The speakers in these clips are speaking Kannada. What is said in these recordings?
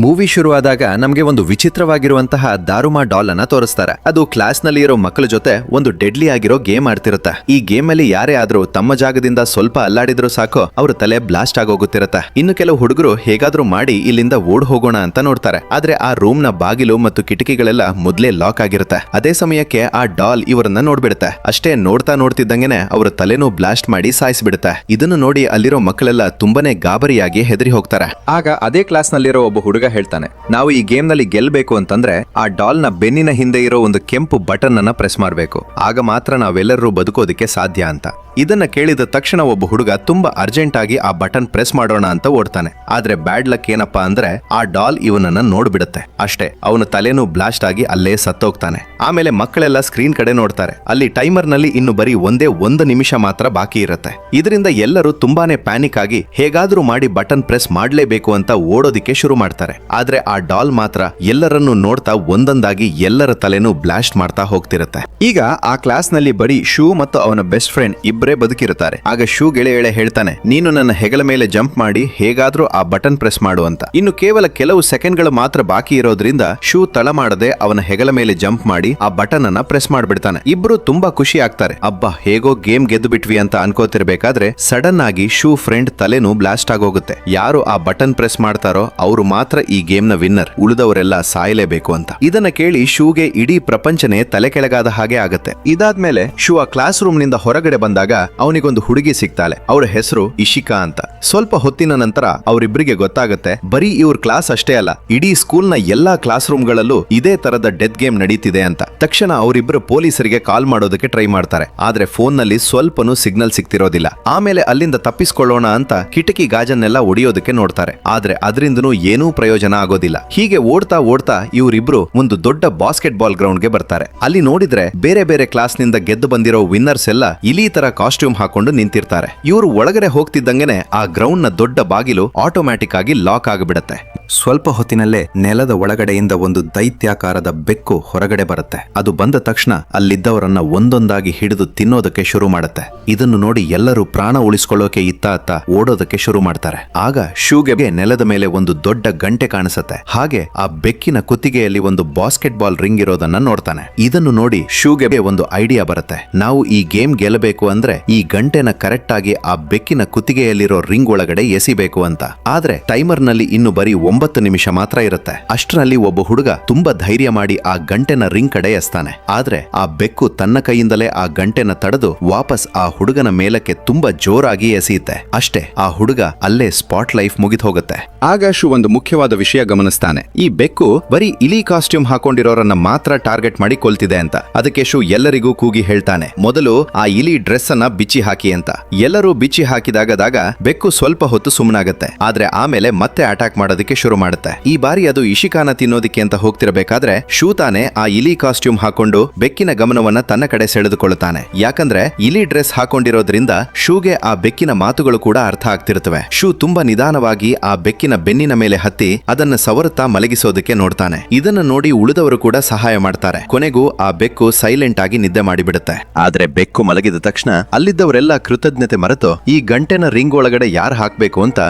ಮೂವಿ ಶುರುವಾದಾಗ ನಮಗೆ ಒಂದು ವಿಚಿತ್ರವಾಗಿರುವಂತಹ ದಾರುಮಾ ಡಾಲ್ ಅನ್ನ ತೋರಿಸ್ತಾರೆ. ಅದು ಕ್ಲಾಸ್ ನಲ್ಲಿ ಇರೋ ಮಕ್ಕಳ ಜೊತೆ ಒಂದು ಡೆಡ್ಲಿ ಆಗಿರೋ ಗೇಮ್ ಆಡ್ತಿರುತ್ತೆ. ಈ ಗೇಮ್ ಅಲ್ಲಿ ಯಾರೇ ಆದ್ರೂ ತಮ್ಮ ಜಾಗದಿಂದ ಸ್ವಲ್ಪ ಅಲ್ಲಾಡಿದ್ರು ಸಾಕು ಅವ್ರ ತಲೆ ಬ್ಲಾಸ್ಟ್ ಆಗೋಗುತ್ತಿರುತ್ತೆ. ಇನ್ನು ಕೆಲವು ಹುಡುಗರು ಹೇಗಾದ್ರೂ ಮಾಡಿ ಇಲ್ಲಿಂದ ಓಡ್ ಹೋಗೋಣ ಅಂತ ನೋಡ್ತಾರೆ. ಆದ್ರೆ ಆ ರೂಮ್ ನ ಬಾಗಿಲು ಮತ್ತು ಕಿಟಕಿಗಳೆಲ್ಲ ಮೊದ್ಲೇ ಲಾಕ್ ಆಗಿರುತ್ತೆ. ಅದೇ ಸಮಯಕ್ಕೆ ಆ ಡಾಲ್ ಇವರನ್ನ ನೋಡ್ಬಿಡುತ್ತೆ. ಅಷ್ಟೇ ನೋಡ್ತಿದ್ದಂಗೆನೆ ಅವರ ತಲೆನೂ ಬ್ಲಾಸ್ಟ್ ಮಾಡಿ ಸಾಯಿಸ್ಬಿಡುತ್ತೆ. ಇದನ್ನು ನೋಡಿ ಅಲ್ಲಿರೋ ಮಕ್ಕಳೆಲ್ಲ ತುಂಬಾನೇ ಗಾಬರಿಯಾಗಿ ಹೆದರಿ ಹೋಗ್ತಾರೆ. ಆಗ ಅದೇ ಕ್ಲಾಸ್ ನಲ್ಲಿರೋ ಒಬ್ಬ ಹುಡುಗ ಹೇಳ್ತಾನೆ, ನಾವು ಈ ಗೇಮ್ ನಲ್ಲಿ ಗೆಲ್ಬೇಕು ಅಂತಂದ್ರೆ ಆ ಡಾಲ್ ನ ಬೆನ್ನಿನ ಹಿಂದೆ ಇರೋ ಒಂದು ಕೆಂಪು ಬಟನ್ ಅನ್ನ ಪ್ರೆಸ್ ಮಾಡಬೇಕು. ಆಗ ಮಾತ್ರ ನಾವೆಲ್ಲರೂ ಬದುಕೋದಕ್ಕೆ ಸಾಧ್ಯ ಅಂತ. ಇದನ್ನ ಕೇಳಿದ ತಕ್ಷಣ ಒಬ್ಬ ಹುಡುಗ ತುಂಬಾ ಅರ್ಜೆಂಟ್ ಆಗಿ ಆ ಬಟನ್ ಪ್ರೆಸ್ ಮಾಡೋಣ ಅಂತ ಓಡ್ತಾನೆ. ಆದ್ರೆ ಬ್ಯಾಡ್ ಲಕ್ ಏನಪ್ಪಾ ಅಂದ್ರೆ ಆ ಡಾಲ್ ಇವನನ್ನ ನೋಡ್ಬಿಡುತ್ತೆ. ಅಷ್ಟೇ, ಅವನ ತಲೆನೂ ಬ್ಲಾಸ್ಟ್ ಆಗಿ ಅಲ್ಲೇ ಸತ್ತೋಗ್ತಾನೆ. ಆಮೇಲೆ ಮಕ್ಕಳೆಲ್ಲ ಸ್ಕ್ರೀನ್ ಕಡೆ ನೋಡ್ತಾರೆ. ಅಲ್ಲಿ ಟೈಮರ್ ನಲ್ಲಿ ಇನ್ನು ಬರೀ ಒಂದೇ 1 ನಿಮಿಷ ಮಾತ್ರ ಬಾಕಿ ಇರುತ್ತೆ. ಇದರಿಂದ ಎಲ್ಲರೂ ತುಂಬಾನೇ ಪ್ಯಾನಿಕ್ ಆಗಿ ಹೇಗಾದ್ರೂ ಮಾಡಿ ಬಟನ್ ಪ್ರೆಸ್ ಮಾಡ್ಲೇಬೇಕು ಅಂತ ಓಡೋದಿಕ್ಕೆ ಶುರು ಮಾಡ್ತಾರೆ. ಆದ್ರೆ ಆ ಡಾಲ್ ಮಾತ್ರ ಎಲ್ಲರನ್ನೂ ನೋಡ್ತಾ ಒಂದೊಂದಾಗಿ ಎಲ್ಲರ ತಲೆನೂ ಬ್ಲಾಸ್ಟ್ ಮಾಡ್ತಾ ಹೋಗ್ತಿರುತ್ತೆ. ಈಗ ಆ ಕ್ಲಾಸ್ ನಲ್ಲಿ ಬರೀ ಶೂ ಮತ್ತು ಅವನ ಬೆಸ್ಟ್ ಫ್ರೆಂಡ್ ಇಬ್ಬರೇ ಬದುಕಿರುತ್ತಾರೆ. ಆಗ ಶೂ ಗೆಳೆಯ ಹೇಳ್ತಾನೆ, ನೀನು ನನ್ನ ಹೆಗಲ ಮೇಲೆ ಜಂಪ್ ಮಾಡಿ ಹೇಗಾದ್ರೂ ಆ ಬಟನ್ ಪ್ರೆಸ್ ಮಾಡು ಅಂತ. ಇನ್ನು ಕೇವಲ ಕೆಲವು ಸೆಕೆಂಡ್ಗಳು ಮಾತ್ರ ಬಾಕಿ ಇರೋದ್ರಿಂದ ಶೂ ತಳ ಮಾಡದೆ ಅವನ ಹೆಗಲ ಮೇಲೆ ಜಂಪ್ ಮಾಡಿ ಆ ಬಟನ್ ಅನ್ನ ಪ್ರೆಸ್ ಮಾಡ್ಬಿಡ್ತಾನೆ. ಇಬ್ರು ತುಂಬಾ ಖುಷಿ ಆಗ್ತಾರೆ. ಅಬ್ಬಾ, ಹೇಗೋ ಗೇಮ್ ಗೆದ್ದು ಬಿಟ್ವಿ ಅಂತ ಅನ್ಕೋತಿರ್ಬೇಕಾದ್ರೆ ಸಡನ್ ಆಗಿ ಶೂ ಫ್ರೆಂಡ್ ತಲೆನೂ ಬ್ಲಾಸ್ಟ್ ಆಗೋಗುತ್ತೆ. ಯಾರು ಆ ಬಟನ್ ಪ್ರೆಸ್ ಮಾಡ್ತಾರೋ ಅವರು ಮಾತ್ರ ಈ ಗೇಮ್ ನ ವಿನ್ನರ್, ಉಳಿದವರೆಲ್ಲ ಸಾಯಲೇಬೇಕು ಅಂತ. ಇದನ್ನ ಕೇಳಿ ಶೂಗೆ ಇಡೀ ಪ್ರಪಂಚನೇ ತಲೆ ಕೆಳಗಾದ ಹಾಗೆ ಆಗತ್ತೆ. ಇದಾದ್ಮೇಲೆ ಶೂ ಆ ಕ್ಲಾಸ್ ರೂಮ್ ನಿಂದ ಹೊರಗಡೆ ಬಂದಾಗ ಅವನಿಗೊಂದು ಹುಡುಗಿ ಸಿಗ್ತಾಳೆ. ಅವರ ಹೆಸರು ಇಶಿಕಾ ಅಂತ. ಸ್ವಲ್ಪ ಹೊತ್ತಿನ ನಂತರ ಅವರಿಬ್ಬರಿಗೆ ಗೊತ್ತಾಗುತ್ತೆ, ಬರೀ ಇವ್ರ ಕ್ಲಾಸ್ ಅಷ್ಟೇ ಅಲ್ಲ, ಇಡೀ ಸ್ಕೂಲ್ ನ ಎಲ್ಲಾ ಕ್ಲಾಸ್ ರೂಮ್ ಗಳಲ್ಲೂ ಇದೇ ತರದ ಡೆತ್ ಗೇಮ್ ನಡೀತಿದೆ ಅಂತ. ತಕ್ಷಣ ಅವರಿಬ್ಬರು ಪೊಲೀಸರಿಗೆ ಕಾಲ್ ಮಾಡೋದಕ್ಕೆ ಟ್ರೈ ಮಾಡ್ತಾರೆ. ಆದ್ರೆ ಫೋನ್ ನಲ್ಲಿ ಸ್ವಲ್ಪನೂ ಸಿಗ್ನಲ್ ಸಿಗ್ತಿರೋದಿಲ್ಲ. ಆಮೇಲೆ ಅಲ್ಲಿಂದ ತಪ್ಪಿಸ್ಕೊಳ್ಳೋಣ ಅಂತ ಕಿಟಕಿ ಗಾಜನ್ನೆಲ್ಲ ಒಡೆಯೋದಕ್ಕೆ ನೋಡ್ತಾರೆ. ಆದ್ರೆ ಅದರಿಂದನೂ ಏನೂ ಪ್ರಯೋಜನ ಆಗೋದಿಲ್ಲ. ಹೀಗೆ ಓಡ್ತಾ ಇವರಿಬ್ರು ಒಂದು ದೊಡ್ಡ ಬಾಸ್ಕೆಟ್ ಬಾಲ್ ಗ್ರೌಂಡ್ ಗೆ ಬರ್ತಾರೆ. ಅಲ್ಲಿ ನೋಡಿದ್ರೆ ಬೇರೆ ಬೇರೆ ಕ್ಲಾಸ್ ನಿಂದ ಗೆದ್ದು ಬಂದಿರೋ ವಿನ್ನರ್ಸ್ ಎಲ್ಲ ಇಲಿ ತರ ಕಾಸ್ಟ್ಯೂಮ್ ಹಾಕೊಂಡು ನಿಂತಿರ್ತಾರೆ. ಇವರು ಒಳಗಡೆ ಹೋಗ್ತಿದ್ದಂಗೆನೆ ಆ ಗ್ರೌಂಡ್ ನ ದೊಡ್ಡ ಬಾಗಿಲು ಆಟೋಮ್ಯಾಟಿಕ್ ಆಗಿ ಲಾಕ್ ಆಗಿಬಿಡುತ್ತೆ. ಸ್ವಲ್ಪ ಹೊತ್ತಿನಲ್ಲೇ ನೆಲದ ಒಳಗಡೆಯಿಂದ ಒಂದು ದೈತ್ಯಾಕಾರದ ಬೆಕ್ಕು ಹೊರಗಡೆ ಬರುತ್ತೆ. ಅದು ಬಂದ ತಕ್ಷಣ ಅಲ್ಲಿದ್ದವರನ್ನ ಒಂದೊಂದಾಗಿ ಹಿಡಿದು ತಿನ್ನೋದಕ್ಕೆ ಶುರು ಮಾಡುತ್ತೆ. ಇದನ್ನು ನೋಡಿ ಎಲ್ಲರೂ ಪ್ರಾಣ ಉಳಿಸ್ಕೊಳ್ಳೋಕೆ ಇತ್ತ ಓಡೋದಕ್ಕೆ ಶುರು ಮಾಡ್ತಾರೆ. ಆಗ ಶೂಗೆ ನೆಲದ ಮೇಲೆ ಒಂದು ದೊಡ್ಡ ಗಂಟೆ ಕಾಣಿಸುತ್ತೆ. ಹಾಗೆ ಆ ಬೆಕ್ಕಿನ ಕುತ್ತಿಗೆಯಲ್ಲಿ ಒಂದು ಬಾಸ್ಕೆಟ್ ಬಾಲ್ ರಿಂಗ್ ಇರೋದನ್ನ ನೋಡ್ತಾನೆ. ಇದನ್ನು ನೋಡಿ ಶೂಗೆ ಒಂದು ಐಡಿಯಾ ಬರುತ್ತೆ. ನಾವು ಈ ಗೇಮ್ ಗೆಲ್ಲಬೇಕು ಅಂದ್ರೆ ಈ ಗಂಟೆನ ಕರೆಕ್ಟ್ ಆಗಿ ಆ ಬೆಕ್ಕಿನ ಕುತ್ತಿಗೆಯಲ್ಲಿರೋ ರಿಂಗ್ ಒಳಗಡೆ ಎಸಿಬೇಕು ಅಂತ. ಆದ್ರೆ ಟೈಮರ್ ನಲ್ಲಿ ಇನ್ನು ಬರೀ 9 ನಿಮಿಷ ಮಾತ್ರ ಇರುತ್ತೆ. ಅಷ್ಟರಲ್ಲಿ ಒಬ್ಬ ಹುಡುಗ ತುಂಬಾ ಧೈರ್ಯ ಮಾಡಿ ಆ ಗಂಟೆನ ರಿಂಗ್ ಕಡೆ ಎಸ್ತಾನೆ. ಆದ್ರೆ ಆ ಬೆಕ್ಕು ತನ್ನ ಕೈಯಿಂದಲೇ ಆ ಗಂಟೆನ ತಡೆದು ವಾಪಸ್ ಆ ಹುಡುಗನ ಮೇಲಕ್ಕೆ ತುಂಬಾ ಜೋರಾಗಿ ಎಸೆಯುತ್ತೆ. ಅಷ್ಟೇ, ಆ ಹುಡುಗ ಅಲ್ಲೇ ಸ್ಪಾಟ್ ಲೈಫ್ ಮುಗಿದು ಹೋಗುತ್ತೆ. ಆಗ ಶೂ ಒಂದು ಮುಖ್ಯವಾದ ವಿಷಯ ಗಮನಿಸ್ತಾನೆ. ಈ ಬೆಕ್ಕು ಬರೀ ಇಲಿ ಕಾಸ್ಟ್ಯೂಮ್ ಹಾಕೊಂಡಿರೋರನ್ನ ಮಾತ್ರ ಟಾರ್ಗೆಟ್ ಮಾಡಿ ಕೊಲ್ತಿದೆ ಅಂತ. ಅದಕ್ಕೆ ಶೂ ಎಲ್ಲರಿಗೂ ಕೂಗಿ ಹೇಳ್ತಾನೆ, ಮೊದಲು ಆ ಇಲಿ ಡ್ರೆಸ್ ಅನ್ನ ಬಿಚ್ಚಿ ಹಾಕಿ ಅಂತ. ಎಲ್ಲರೂ ಬಿಚ್ಚಿ ಹಾಕಿದಾಗ ಬೆಕ್ಕು ಸ್ವಲ್ಪ ಹೊತ್ತು ಸುಮ್ಮನಾಗತ್ತೆ. ಆದ್ರೆ ಆಮೇಲೆ ಮತ್ತೆ ಅಟ್ಯಾಕ್ ಮಾಡೋದಕ್ಕೆ ಶುರು ಮಾಡುತ್ತೆ. ಈ ಬಾರಿ ಅದು ಇಶಿಕಾನ ತಿನ್ನೋದಿಕ್ಕೆ ಅಂತ ಹೋಗ್ತಿರಬೇಕಾದ್ರೆ ಶೂ ತಾನೆ ಆ ಇಲಿ ಕಾಸ್ಟ್ಯೂಮ್ ಹಾಕೊಂಡು ಬೆಕ್ಕಿನ ಗಮನವನ್ನ ತನ್ನ ಕಡೆ ಸೆಳೆದುಕೊಳ್ಳುತ್ತಾನೆ. ಯಾಕಂದ್ರೆ ಇಲಿ ಡ್ರೆಸ್ ಹಾಕೊಂಡಿರೋದ್ರಿಂದ ಶೂಗೆ ಆ ಬೆಕ್ಕಿನ ಮಾತುಗಳು ಕೂಡ ಅರ್ಥ ಆಗ್ತಿರುತ್ತವೆ. ಶೂ ತುಂಬಾ ನಿಧಾನವಾಗಿ ಆ ಬೆಕ್ಕಿನ ಬೆನ್ನಿನ ಮೇಲೆ ಹತ್ತಿ ಅದನ್ನ ಸವರುತ್ತಾ ಮಲಗಿಸೋದಕ್ಕೆ ನೋಡ್ತಾನೆ. ಇದನ್ನ ನೋಡಿ ಉಳಿದವರು ಕೂಡ ಸಹಾಯ ಮಾಡ್ತಾರೆ. ಕೊನೆಗೂ ಆ ಬೆಕ್ಕು ಸೈಲೆಂಟ್ ಆಗಿ ನಿದ್ದೆ ಮಾಡಿಬಿಡುತ್ತೆ. ಆದ್ರೆ ಬೆಕ್ಕು ಮಲಗಿದ ತಕ್ಷಣ ಅಲ್ಲಿದ್ದವರೆಲ್ಲ ಕೃತಜ್ಞತೆ ಮರೆತು ಈ ಗಂಟೆನ ರಿಂಗ್ ಒಳಗಡೆ ಯಾರು ಹಾಕ್ಬೇಕು ಅಂತ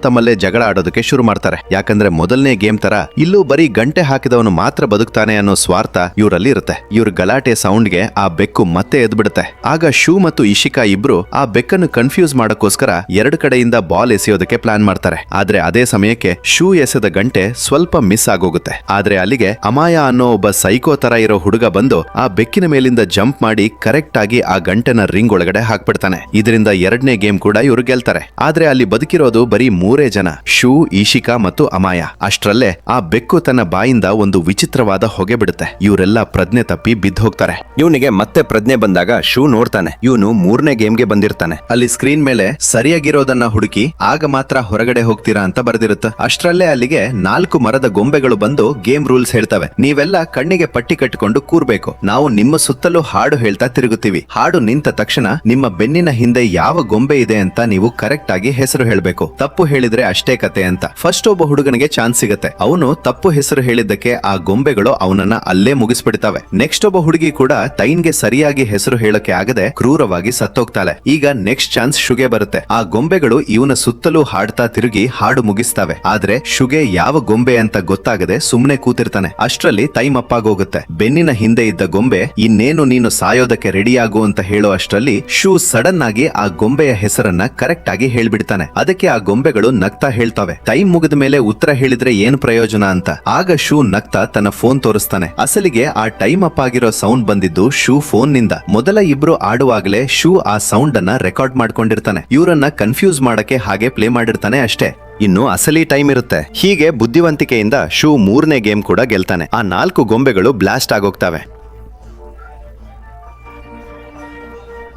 ತಮ್ಮಲ್ಲೇ ಜಗಳ ಆಡೋದಕ್ಕೆ ಶುರು ಮಾಡ್ತಾರೆ. ಯಾಕಂದ್ರೆ ಮೊದಲನೇ ಗೇಮ್ ತರ ಇಲ್ಲೂ ಬರೀ ಗಂಟೆ ಹಾಕಿದವನು ಮಾತ್ರ ಬದುಕ್ತಾನೆ ಅನ್ನೋ ಸ್ವಾರ್ಥ ಇವರಲ್ಲಿ ಇರುತ್ತೆ. ಇವ್ರ ಗಲಾಟೆ ಸೌಂಡ್ಗೆ ಆ ಬೆಕ್ಕು ಮತ್ತೆ ಎದ್ಬಿಡುತ್ತೆ. ಆಗ ಶೂ ಮತ್ತು ಇಶಿಕಾ ಇಬ್ರು ಆ ಬೆಕ್ಕನ್ನು ಕನ್ಫ್ಯೂಸ್ ಮಾಡೋಕ್ಕೋಸ್ಕರ 2 ಕಡೆಯಿಂದ ಬಾಲ್ ಎಸೆಯೋದಕ್ಕೆ ಪ್ಲಾನ್ ಮಾಡ್ತಾರೆ. ಆದ್ರೆ ಅದೇ ಸಮಯಕ್ಕೆ ಶೂ ಎಸೆದ ಗಂಟೆ ಸ್ವಲ್ಪ ಮಿಸ್ ಆಗೋಗುತ್ತೆ. ಆದ್ರೆ ಅಲ್ಲಿಗೆ ಅಮಾಯ ಅನ್ನೋ ಒಬ್ಬ ಸೈಕೋ ತರ ಇರೋ ಹುಡುಗ ಬಂದು ಆ ಬೆಕ್ಕಿನ ಮೇಲಿಂದ ಜಂಪ್ ಮಾಡಿ ಕರೆಕ್ಟ್ ಆಗಿ ಆ ಗಂಟೆನ ರಿಂಗ್ ಒಳಗಡೆ ಹಾಕ್ಬಿಡ್ತಾನೆ. ಇದರಿಂದ 2ನೇ ಗೇಮ್ ಕೂಡ ಇವರು ಗೆಲ್ತಾರೆ. ಆದ್ರೆ ಅಲ್ಲಿ ಬದುಕಿರೋದು ಬರೀ 3 ಜನ, ಶೂ, ಇಶಿಕಾ ಮತ್ತು ಅಮಾಯ. ಅಷ್ಟರಲ್ಲೇ ಆ ಬೆಕ್ಕು ತನ್ನ ಬಾಯಿಂದ ಒಂದು ವಿಚಿತ್ರವಾದ ಹೊಗೆ ಬಿಡುತ್ತೆ. ಇವರೆಲ್ಲ ಪ್ರಜ್ಞೆ ತಪ್ಪಿ ಬಿದ್ದು ಹೋಗ್ತಾರೆ. ಇವನಿಗೆ ಮತ್ತೆ ಪ್ರಜ್ಞೆ ಬಂದಾಗ ಶೂ ನೋಡ್ತಾನೆ, ಇವನು 3ನೇ ಗೇಮ್ಗೆ ಬಂದಿರ್ತಾನೆ. ಅಲ್ಲಿ ಸ್ಕ್ರೀನ್ ಮೇಲೆ ಸರಿಯಾಗಿರೋದನ್ನ ಹುಡುಕಿ ಆಗ ಮಾತ್ರ ಹೊರಗಡೆ ಹೋಗ್ತೀರಾ ಅಂತ ಬರೆದಿರುತ್ತೆ. ಅಷ್ಟರಲ್ಲೇ ಅಲ್ಲಿಗೆ 4 ಮರದ ಗೊಂಬೆಗಳು ಬಂದು ಗೇಮ್ ರೂಲ್ಸ್ ಹೇಳ್ತವೆ. ನೀವೆಲ್ಲ ಕಣ್ಣಿಗೆ ಪಟ್ಟಿ ಕಟ್ಟಿಕೊಂಡು ಕೂರ್ಬೇಕು. ನಾವು ನಿಮ್ಮ ಸುತ್ತಲೂ ಹಾಡು ಹೇಳ್ತಾ ತಿರುಗುತ್ತೀವಿ. ಹಾಡು ನಿಂತ ತಕ್ಷಣ ನಿಮ್ಮ ಬೆನ್ನಿನ ಹಿಂದೆ ಯಾವ ಗೊಂಬೆ ಇದೆ ಅಂತ ನೀವು ಕರೆಕ್ಟ್ ಆಗಿ ಹೆಸರು ಹೇಳಬೇಕು. ತಪ್ಪು ಹೇಳಿದ್ರೆ ಅಷ್ಟೇ ಕತೆ ಅಂತ. ಫಸ್ಟ್ ಒಬ್ಬ ಹುಡುಗನಿಗೆ ಚಾನ್ಸ್ ಸಿಗುತ್ತೆ. ಅವನು ತಪ್ಪು ಹೆಸರು ಹೇಳಿದ್ದಕ್ಕೆ ಆ ಗೊಂಬೆಗಳು ಅವನನ್ನ ಅಲ್ಲೇ ಮುಗಿಸ್ಬಿಡ್ತವೆ. ನೆಕ್ಸ್ಟ್ ಒಬ್ಬ ಹುಡುಗಿ ಕೂಡ ಟೈನ್ಗೆ ಸರಿಯಾಗಿ ಹೆಸರು ಹೇಳಕ್ಕೆ ಆಗದೆ ಕ್ರೂರವಾಗಿ ಸತ್ತೋಗ್ತಾಳೆ. ಈಗ ನೆಕ್ಸ್ಟ್ ಚಾನ್ಸ್ ಶುಗೆ ಬರುತ್ತೆ. ಆ ಗೊಂಬೆಗಳು ಇವನ ಸುತ್ತಲೂ ಹಾಡ್ತಾ ತಿರುಗಿ ಹಾಡು ಮುಗಿಸ್ತವೆ. ಆದ್ರೆ ಶುಗೆ ಯಾವ ಗೊಂಬೆ ಅಂತ ಗೊತ್ತಾಗದೆ ಸುಮ್ನೆ ಕೂತಿರ್ತಾನೆ. ಅಷ್ಟ್ರಲ್ಲಿ ಟೈಮ್ ಅಪ್ ಆಗೋಗುತ್ತೆ. ಬೆನ್ನಿನ ಹಿಂದೆ ಇದ್ದ ಗೊಂಬೆ ಇನ್ನೇನು ನೀನು ಸಾಯೋದಕ್ಕೆ ರೆಡಿಯಾಗು ಅಂತ ಹೇಳೋ ಅಷ್ಟ್ರಲ್ಲಿ ಶೂ ಸಡನ್ ಆಗಿ ಆ ಗೊಂಬೆಯ ಹೆಸರನ್ನ ಕರೆಕ್ಟ್ ಆಗಿ ಹೇಳ್ಬಿಡ್ತಾನೆ. ಅದಕ್ಕೆ ಆ ಗೊಂಬೆಗಳು ನಗ್ತಾ ಹೇಳ್ತವೆ, ಟೈಮ್ ಮುಗಿದ ಮೇಲೆ ಉತ್ತರ ಹೇಳಿದ್ರೆ ಏನ್ ಪ್ರಯೋಜನ ಅಂತ. ಆಗ ಶೂ ನಗ್ತಾ ತನ್ನ ಫೋನ್ ತೋರಿಸ್ತಾನೆ. ಅಸಲಿಗೆ ಆ ಟೈಮ್ ಅಪ್ ಆಗಿರೋ ಸೌಂಡ್ ಬಂದಿದ್ದು ಶೂ ಫೋನ್ ನಿಂದ. ಮೊದಲ ಇಬ್ರು ಆಡುವಾಗಲೇ ಶೂ ಆ ಸೌಂಡ್ ಅನ್ನ ರೆಕಾರ್ಡ್ ಮಾಡ್ಕೊಂಡಿರ್ತಾನೆ. ಇವರನ್ನ ಕನ್ಫ್ಯೂಸ್ ಮಾಡಕ್ಕೆ ಹಾಗೆ ಪ್ಲೇ ಮಾಡಿರ್ತಾನೆ ಅಷ್ಟೇ. ಇನ್ನು ಅಸಲಿ ಟೈಮ್ ಇರುತ್ತೆ. ಹೀಗೆ ಬುದ್ಧಿವಂತಿಕೆಯಿಂದ ಶೂ 3ನೇ ಗೇಮ್ ಕೂಡ ಗೆಲ್ತಾನೆ. ಆ 4 ಗೊಂಬೆಗಳು ಬ್ಲಾಸ್ಟ್ ಆಗೋಗ್ತವೆ.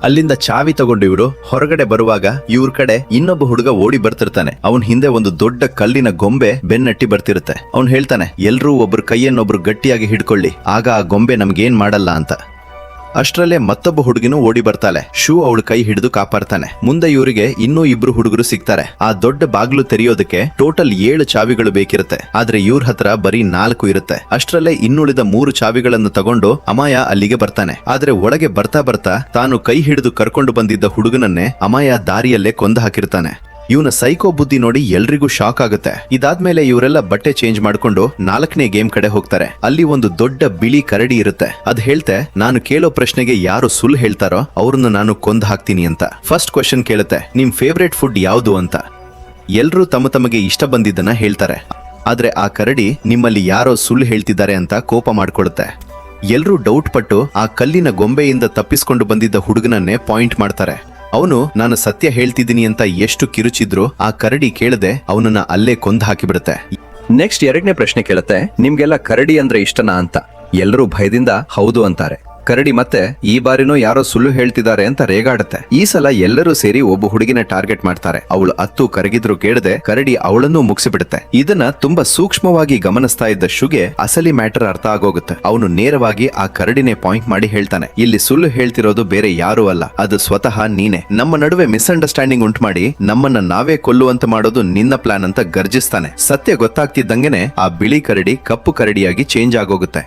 ಅಲ್ಲಿಂದ ಚಾವಿ ತಗೊಂಡು ಇವರು ಹೊರಗಡೆ ಬರುವಾಗ ಇವ್ರ ಕಡೆ ಇನ್ನೊಬ್ಬ ಹುಡುಗ ಓಡಿ ಬರ್ತಿರ್ತಾನೆ. ಅವನ್ ಹಿಂದೆ ಒಂದು ದೊಡ್ಡ ಕಲ್ಲಿನ ಗೊಂಬೆ ಬೆನ್ನಟ್ಟಿ ಬರ್ತಿರುತ್ತೆ. ಅವ್ನು ಹೇಳ್ತಾನೆ, ಎಲ್ರೂ ಒಬ್ರು ಕೈಯನ್ನೊಬ್ರು ಗಟ್ಟಿಯಾಗಿ ಹಿಡ್ಕೊಳ್ಳಿ, ಆಗ ಆ ಗೊಂಬೆ ನಮ್ಗೇನ್ ಮಾಡಲ್ಲ ಅಂತ. ಅಷ್ಟರಲ್ಲೇ ಮತ್ತೊಬ್ಬ ಹುಡುಗಿನೂ ಓಡಿ ಬರ್ತಾಳೆ. ಶೂ ಅವಳ ಕೈ ಹಿಡಿದು ಕಾಪಾಡ್ತಾನೆ. ಮುಂದೆ ಇವರಿಗೆ ಇನ್ನೂ 2 ಹುಡುಗರು ಸಿಗ್ತಾರೆ. ಆ ದೊಡ್ಡ ಬಾಗ್ಲು ತೆರೆಯೋದಕ್ಕೆ ಟೋಟಲ್ 7 ಚಾವಿಗಳು ಬೇಕಿರುತ್ತೆ. ಆದ್ರೆ ಇವ್ರ ಹತ್ರ ಬರೀ 4 ಇರುತ್ತೆ. ಅಷ್ಟರಲ್ಲೇ ಇನ್ನುಳಿದ 3 ಚಾವಿಗಳನ್ನು ತಗೊಂಡು ಅಮಾಯ ಅಲ್ಲಿಗೆ ಬರ್ತಾನೆ. ಆದ್ರೆ ಒಳಗೆ ಬರ್ತಾ ಬರ್ತಾ ತಾನು ಕೈ ಹಿಡಿದು ಕರ್ಕೊಂಡು ಬಂದಿದ್ದ ಹುಡುಗನನ್ನೇ ಅಮಾಯ ದಾರಿಯಲ್ಲೇ ಕೊಂದು ಹಾಕಿರ್ತಾನೆ. ಇವನ ಸೈಕೋ ಬುದ್ಧಿ ನೋಡಿ ಎಲ್ರಿಗೂ ಶಾಕ್ ಆಗುತ್ತೆ. ಇದಾದ್ಮೇಲೆ ಇವರೆಲ್ಲ ಬಟ್ಟೆ ಚೇಂಜ್ ಮಾಡ್ಕೊಂಡು 4ನೇ ಗೇಮ್ ಕಡೆ ಹೋಗ್ತಾರೆ. ಅಲ್ಲಿ ಒಂದು ದೊಡ್ಡ ಬಿಳಿ ಕರಡಿ ಇರುತ್ತೆ. ಅದ್ ಹೇಳ್ತೆ, ನಾನು ಕೇಳೋ ಪ್ರಶ್ನೆಗೆ ಯಾರು ಸುಳ್ಳು ಹೇಳ್ತಾರೋ ಅವ್ರನ್ನ ನಾನು ಕೊಂದು ಹಾಕ್ತೀನಿ ಅಂತ. ಫಸ್ಟ್ ಕ್ವೆಶ್ಚನ್ ಕೇಳುತ್ತೆ, ನಿಮ್ ಫೇವ್ರೇಟ್ ಫುಡ್ ಯಾವುದು ಅಂತ. ಎಲ್ರೂ ತಮಗೆ ಇಷ್ಟ ಬಂದಿದ್ದನ್ನ ಹೇಳ್ತಾರೆ. ಆದ್ರೆ ಆ ಕರಡಿ ನಿಮ್ಮಲ್ಲಿ ಯಾರೋ ಸುಳ್ಳು ಹೇಳ್ತಿದ್ದಾರೆ ಅಂತ ಕೋಪ ಮಾಡ್ಕೊಳುತ್ತೆ. ಎಲ್ರೂ ಡೌಟ್ ಪಟ್ಟು ಆ ಕಲ್ಲಿನ ಗೊಂಬೆಯಿಂದ ತಪ್ಪಿಸ್ಕೊಂಡು ಬಂದಿದ್ದ ಹುಡುಗನನ್ನೇ ಪಾಯಿಂಟ್ ಮಾಡ್ತಾರೆ. ಅವನು ನಾನು ಸತ್ಯ ಹೇಳ್ತಿದ್ದೀನಿ ಅಂತ ಎಷ್ಟು ಕಿರುಚಿದ್ರು ಆ ಕರಡಿ ಕೇಳದೆ ಅವನನ್ನ ಅಲ್ಲೇ ಕೊಂದು ಹಾಕಿಬಿಡುತ್ತೆ. ನೆಕ್ಸ್ಟ್ 2ನೇ ಪ್ರಶ್ನೆ ಕೇಳುತ್ತೆ, ನಿಮ್ಗೆಲ್ಲ ಕರಡಿ ಅಂದ್ರೆ ಇಷ್ಟನಾ ಅಂತ. ಎಲ್ಲರೂ ಭಯದಿಂದ ಹೌದು ಅಂತಾರೆ. ಕರಡಿ ಮತ್ತೆ ಈ ಬಾರಿನೂ ಯಾರೋ ಸುಳ್ಳು ಹೇಳ್ತಿದ್ದಾರೆ ಅಂತ ರೇಗಾಡುತ್ತೆ. ಈ ಸಲ ಎಲ್ಲರೂ ಸೇರಿ ಒಬ್ಬ ಹುಡುಗಿನ ಟಾರ್ಗೆಟ್ ಮಾಡ್ತಾರೆ. ಅವಳು ಅತ್ತು ಕರಗಿದ್ರು ಕೇಳದೆ ಕರಡಿ ಅವಳನ್ನೂ ಮುಗಿಸಿಬಿಡುತ್ತೆ. ಇದನ್ನ ತುಂಬಾ ಸೂಕ್ಷ್ಮವಾಗಿ ಗಮನಿಸ್ತಾ ಇದ್ದ ಶುಗೆ ಅಸಲಿ ಮ್ಯಾಟರ್ ಅರ್ಥ ಆಗೋಗುತ್ತೆ. ಅವನು ನೇರವಾಗಿ ಆ ಕರಡಿನೇ ಪಾಯಿಂಟ್ ಮಾಡಿ ಹೇಳ್ತಾನೆ, ಇಲ್ಲಿ ಸುಳ್ಳು ಹೇಳ್ತಿರೋದು ಬೇರೆ ಯಾರೂ ಅಲ್ಲ, ಅದು ಸ್ವತಃ ನೀನೆ. ನಮ್ಮ ನಡುವೆ ಮಿಸ್ಅಂಡರ್ಸ್ಟ್ಯಾಂಡಿಂಗ್ ಉಂಟು ಮಾಡಿ ನಮ್ಮನ್ನ ನಾವೇ ಕೊಲ್ಲುವಂತ ಮಾಡೋದು ನಿನ್ನ ಪ್ಲಾನ್ ಅಂತ ಗರ್ಜಿಸ್ತಾನೆ. ಸತ್ಯ ಗೊತ್ತಾಗ್ತಿದ್ದಂಗೆನೆ ಆ ಬಿಳಿ ಕರಡಿ ಕಪ್ಪು ಕರಡಿಯಾಗಿ ಚೇಂಜ್ ಆಗೋಗುತ್ತೆ.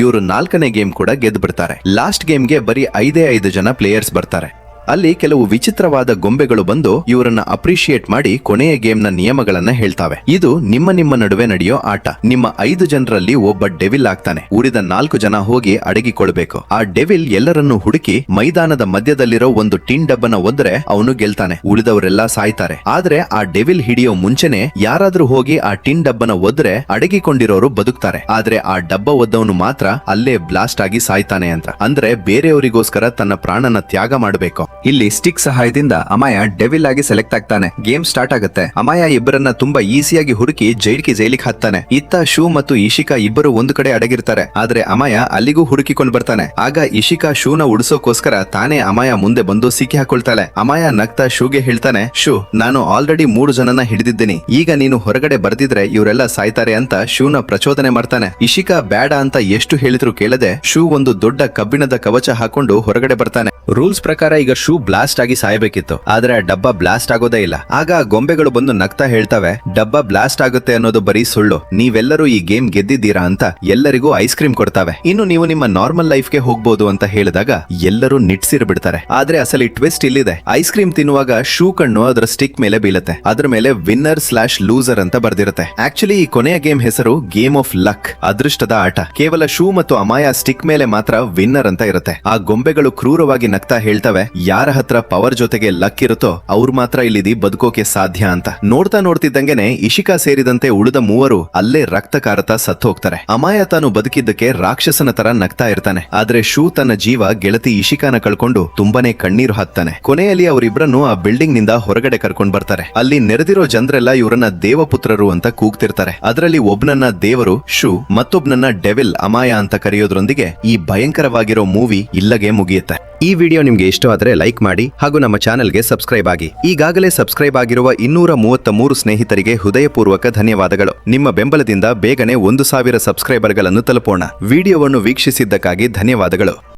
ಇವರು 4ನೇ ಗೇಮ್ ಕೂಡ ಗೆದ್ದು ಬಿಡ್ತಾರೆ. ಲಾಸ್ಟ್ ಗೇಮ್ಗೆ ಬರೀ 5 ಜನ ಪ್ಲೇಯರ್ಸ್ ಬರ್ತಾರೆ. ಅಲ್ಲಿ ಕೆಲವು ವಿಚಿತ್ರವಾದ ಗೊಂಬೆಗಳು ಬಂದು ಇವರನ್ನ ಅಪ್ರಿಶಿಯೇಟ್ ಮಾಡಿ ಕೊನೆಯ ಗೇಮ್ ನ ನಿಯಮಗಳನ್ನ ಹೇಳ್ತಾವೆ. ಇದು ನಿಮ್ಮ ನಡುವೆ ನಡೆಯೋ ಆಟ. ನಿಮ್ಮ 5 ಜನರಲ್ಲಿ ಒಬ್ಬ ಡೆವಿಲ್ ಆಗ್ತಾನೆ. ಉಳಿದ 4 ಜನ ಹೋಗಿ ಅಡಗಿಕೊಳ್ಬೇಕು. ಆ ಡೆವಿಲ್ ಎಲ್ಲರನ್ನು ಹುಡುಕಿ ಮೈದಾನದ ಮಧ್ಯದಲ್ಲಿರೋ ಒಂದು ಟಿನ್ ಡಬ್ಬನ ಒದ್ರೆ ಅವನು ಗೆಲ್ತಾನೆ. ಉಳಿದವರೆಲ್ಲ ಸಾಯ್ತಾರೆ. ಆದ್ರೆ ಆ ಡೆವಿಲ್ ಹಿಡಿಯೋ ಮುಂಚೆನೆ ಯಾರಾದ್ರೂ ಹೋಗಿ ಆ ಟಿನ್ ಡಬ್ಬನ ಒದ್ರೆ ಅಡಗಿಕೊಂಡಿರೋರು ಬದುಕ್ತಾರೆ. ಆದ್ರೆ ಆ ಡಬ್ಬ ಒದ್ದವನು ಮಾತ್ರ ಅಲ್ಲೇ ಬ್ಲಾಸ್ಟ್ ಆಗಿ ಸಾಯ್ತಾನೆ ಅಂತ. ಅಂದ್ರೆ ಬೇರೆಯವರಿಗೋಸ್ಕರ ತನ್ನ ಪ್ರಾಣನ ತ್ಯಾಗ ಮಾಡಬೇಕು. ಇಲ್ಲಿ ಸ್ಟಿಕ್ ಸಹಾಯದಿಂದ ಅಮಾಯ ಡೆವಿಲ್ ಆಗಿ ಸೆಲೆಕ್ಟ್ ಆಗ್ತಾನೆ. ಗೇಮ್ ಸ್ಟಾರ್ಟ್ ಆಗುತ್ತೆ. ಅಮಾಯ ಇಬ್ಬರನ್ನ ತುಂಬಾ ಈಸಿಯಾಗಿ ಹುಡುಕಿ ಜೈಲಿಗೆ ಹಾಕ್ತಾನೆ. ಇತ್ತ ಶೂ ಮತ್ತು ಇಶಿಕಾ ಇಬ್ಬರು ಒಂದು ಕಡೆ ಅಡಗಿರ್ತಾರೆ. ಆದ್ರೆ ಅಮಾಯ ಅಲ್ಲಿಗೂ ಹುಡುಕಿಕೊಂಡು ಬರ್ತಾನೆ. ಆಗ ಇಶಿಕಾ ಶೂನ ಉಳಿಸೋಕೋಸ್ಕರ ತಾನೇ ಅಮಾಯ ಮುಂದೆ ಬಂದು ಸಿಕ್ಕಿ ಹಾಕೊಳ್ತಾಳೆ. ಅಮಾಯ ನಗ್ತಾ ಶೂಗೆ ಹೇಳ್ತಾನೆ, ಶೂ, ನಾನು ಆಲ್ರೆಡಿ 3 ಜನನ ಹಿಡಿದಿದ್ದೀನಿ. ಈಗ ನೀನು ಹೊರಗಡೆ ಬರ್ದಿದ್ರೆ ಇವರೆಲ್ಲ ಸಾಯ್ತಾರೆ ಅಂತ ಶೂನ ಪ್ರಚೋದನೆ ಮಾಡ್ತಾನೆ. ಇಶಿಕಾ ಬೇಡ ಅಂತ ಎಷ್ಟು ಹೇಳಿದ್ರು ಕೇಳದೆ ಶೂ ಒಂದು ದೊಡ್ಡ ಕಬ್ಬಿಣದ ಕವಚ ಹಾಕೊಂಡು ಹೊರಗಡೆ ಬರ್ತಾನೆ. ರೂಲ್ಸ್ ಪ್ರಕಾರ ಈಗ ಶೂ ಬ್ಲಾಸ್ಟ್ ಆಗಿ ಸಾಯಬೇಕಿತ್ತು. ಆದ್ರೆ ಆ ಡಬ್ಬ ಬ್ಲಾಸ್ಟ್ ಆಗೋದೇ ಇಲ್ಲ. ಆಗ ಗೊಂಬೆಗಳು ಬಂದು ನಗ್ತಾ ಹೇಳ್ತವೆ, ಡಬ್ಬ ಬ್ಲಾಸ್ಟ್ ಆಗುತ್ತೆ ಅನ್ನೋದು ಬರೀ ಸುಳ್ಳು, ನೀವೆಲ್ಲರೂ ಈ ಗೇಮ್ ಗೆದ್ದಿದ್ದೀರಾ ಅಂತ ಎಲ್ಲರಿಗೂ ಐಸ್ ಕ್ರೀಮ್ ಕೊಡ್ತಾವೆ. ಇನ್ನು ನೀವು ನಿಮ್ಮ ನಾರ್ಮಲ್ ಲೈಫ್ಗೆ ಹೋಗ್ಬೋದು ಅಂತ ಹೇಳಿದಾಗ ಎಲ್ಲರೂ ನಿಟ್ಸಿರ್ಬಿಡ್ತಾರೆ. ಆದ್ರೆ ಅಸಲಿ ಟ್ವಿಸ್ಟ್ ಇಲ್ಲಿದೆ. ಐಸ್ ಕ್ರೀಮ್ ತಿನ್ನುವಾಗ ಶೂ ಕಣ್ಣು ಅದರ ಸ್ಟಿಕ್ ಮೇಲೆ ಬೀಳುತ್ತೆ. ಅದ್ರ ಮೇಲೆ ವಿನ್ನರ್/ಲೂಸರ್ ಅಂತ ಬರ್ದಿರುತ್ತೆ. ಆಕ್ಚುಲಿ ಈ ಕೊನೆಯ ಗೇಮ್ ಹೆಸರು ಗೇಮ್ ಆಫ್ ಲಕ್, ಅದೃಷ್ಟದ ಆಟ. ಕೇವಲ ಶೂ ಮತ್ತು ಅಮಾಯ ಸ್ಟಿಕ್ ಮೇಲೆ ಮಾತ್ರ ವಿನ್ನರ್ ಅಂತ ಇರುತ್ತೆ. ಆ ಗೊಂಬೆಗಳು ಕ್ರೂರವಾಗಿ ನಗ್ತಾ ಹೇಳ್ತವೆ, ಯಾರ ಹತ್ರ ಪವರ್ ಜೊತೆಗೆ ಲಕ್ ಇರುತ್ತೋ ಅವ್ರು ಮಾತ್ರ ಇಲ್ಲಿ ಬದುಕೋಕೆ ಸಾಧ್ಯ ಅಂತ. ನೋಡ್ತಿದ್ದಂಗೆನೆ ಇಶಿಕಾ ಸೇರಿದಂತೆ ಉಳಿದ 3 ಅಲ್ಲೇ ರಕ್ತ ಕಾರತ ಸತ್ತು ಹೋಗ್ತಾರೆ. ಅಮಾಯ ತಾನು ಬದುಕಿದ್ದಕ್ಕೆ ರಾಕ್ಷಸನ ತರ ನಗ್ತಾ ಇರ್ತಾನೆ. ಆದ್ರೆ ಶೂ ತನ್ನ ಜೀವ ಗೆಳತಿ ಇಶಿಕಾನ ಕಳ್ಕೊಂಡು ತುಂಬಾನೇ ಕಣ್ಣೀರು ಹಾಕ್ತಾನೆ. ಕೊನೆಯಲ್ಲಿ ಅವರಿಬ್ಬರನ್ನು ಆ ಬಿಲ್ಡಿಂಗ್ ನಿಂದ ಹೊರಗಡೆ ಕರ್ಕೊಂಡ್ ಬರ್ತಾರೆ. ಅಲ್ಲಿ ನೆರೆದಿರೋ ಜನರೆಲ್ಲ ಇವರನ್ನ ದೇವಪುತ್ರರು ಅಂತ ಕೂಗ್ತಿರ್ತಾರೆ. ಅದರಲ್ಲಿ ಒಬ್ನನ್ನ ದೇವರು ಶೂ, ಮತ್ತೊಬ್ನನ್ನ ಡೆವಿಲ್ ಅಮಾಯ ಅಂತ ಕರೆಯೋದ್ರೊಂದಿಗೆ ಈ ಭಯಂಕರವಾಗಿರೋ ಮೂವಿ ಇಲ್ಲಗೆ ಮುಗಿಯುತ್ತೆ. ಈ ವಿಡಿಯೋ ನಿಮ್ಗೆ ಇಷ್ಟವಾದರೆ ಲೈಕ್ ಮಾಡಿ ಹಾಗೂ ನಮ್ಮ ಚಾನೆಲ್ಗೆ ಸಬ್ಸ್ಕ್ರೈಬ್ ಆಗಿ. ಈಗಾಗಲೇ ಸಬ್ಸ್ಕ್ರೈಬ್ ಆಗಿರುವ 233 ಸ್ನೇಹಿತರಿಗೆ ಹೃದಯಪೂರ್ವಕ ಧನ್ಯವಾದಗಳು. ನಿಮ್ಮ ಬೆಂಬಲದಿಂದ ಬೇಗನೆ 1000 ಸಬ್ಸ್ಕ್ರೈಬರ್ಗಳನ್ನು ತಲುಪೋಣ. ವಿಡಿಯೋವನ್ನು ವೀಕ್ಷಿಸಿದ್ದಕ್ಕಾಗಿ ಧನ್ಯವಾದಗಳು.